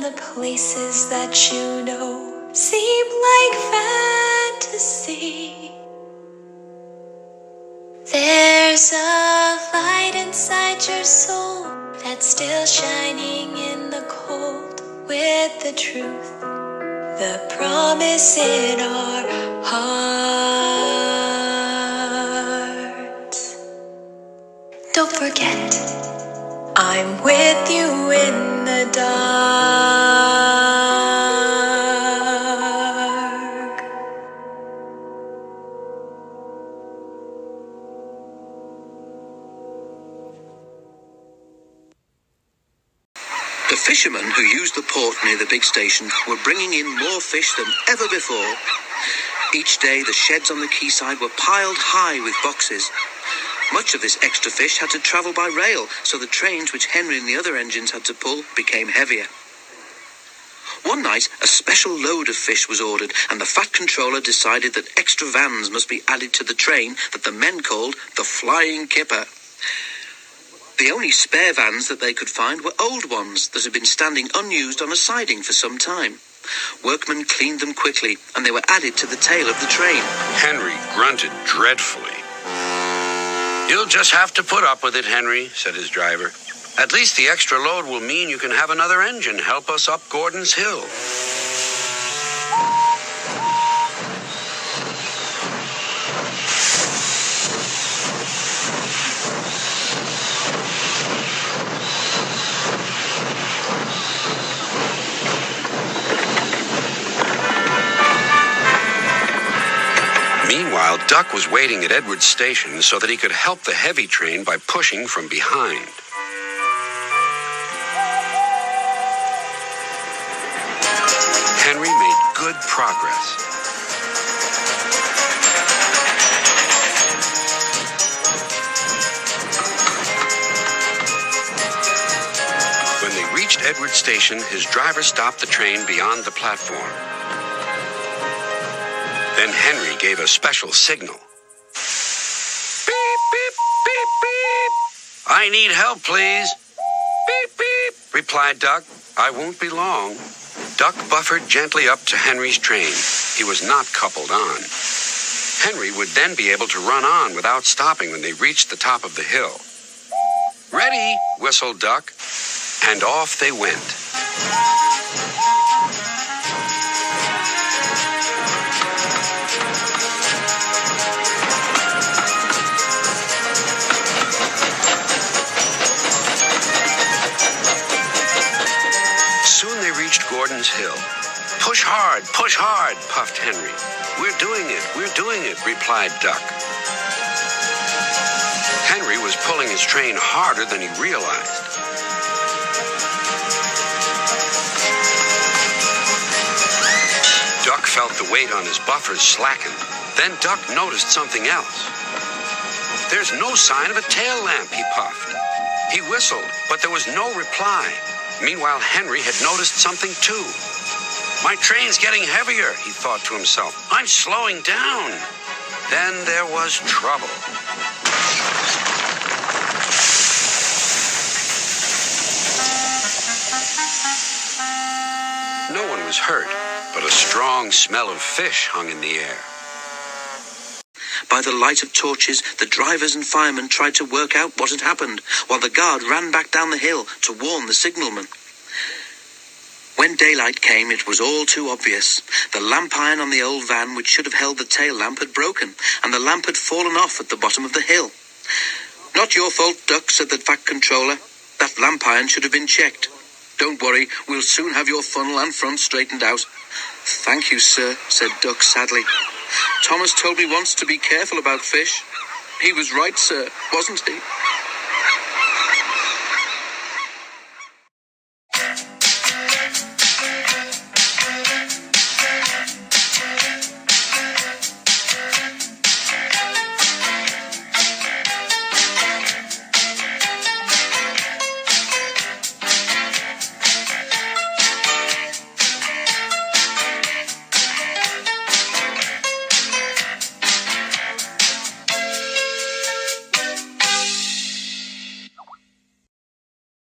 and the places that you know seem like fantasy. There's a light inside your soul that's still shining in the cold, with the truth, the promise in our hearts. Don't forget, I'm with you in the dark. The fishermen who used the port near the big station were bringing in more fish than ever before. Each day, the sheds on the quayside were piled high with boxes. Much of this extra fish had to travel by rail, so the trains which Henry and the other engines had to pull became heavier. One night, a special load of fish was ordered, and the Fat Controller decided that extra vans must be added to the train that the men called the Flying Kipper. The only spare vans that they could find were old ones that had been standing unused on a siding for some time. Workmen cleaned them quickly, and they were added to the tail of the train. Henry grunted dreadfully. "You'll just have to put up with it, Henry," said his driver. "At least the extra load will mean you can have another engine help us up Gordon's Hill." Meanwhile, Duck was waiting at Edward's station so that he could help the heavy train by pushing from behind. Henry made good progress. When they reached Edward's station, his driver stopped the train beyond the platform. Then Henry gave a special signal. "Beep, beep, beep, beep. I need help, please." "Beep, beep," replied Duck. "I won't be long." Duck buffered gently up to Henry's train. He was not coupled on. Henry would then be able to run on without stopping when they reached the top of the hill. "Ready," whistled Duck, and off they went. Soon they reached Gordon's Hill. Push hard, puffed Henry. We're doing it, replied Duck. Henry was pulling his train harder than he realized. Duck felt the weight on his buffers slacken. Then Duck noticed something else. "There's no sign of a tail lamp," he puffed. He whistled, but there was no reply. Meanwhile, Henry had noticed something too. "My train's getting heavier," he thought to himself. "I'm slowing down." Then there was trouble. No one was hurt, but a strong smell of fish hung in the air. By the light of torches, the drivers and firemen tried to work out what had happened, while the guard ran back down the hill to warn the signalman. When daylight came, it was all too obvious. The lamp iron on the old van, which should have held the tail lamp, had broken, and the lamp had fallen off at the bottom of the hill. "Not your fault, Duck," said the Fat Controller. "That lamp iron should have been checked. Don't worry, we'll soon have your funnel and front straightened out." "Thank you, sir," said Duck sadly. "Thomas told me once to be careful about fish. He was right, sir, wasn't he?"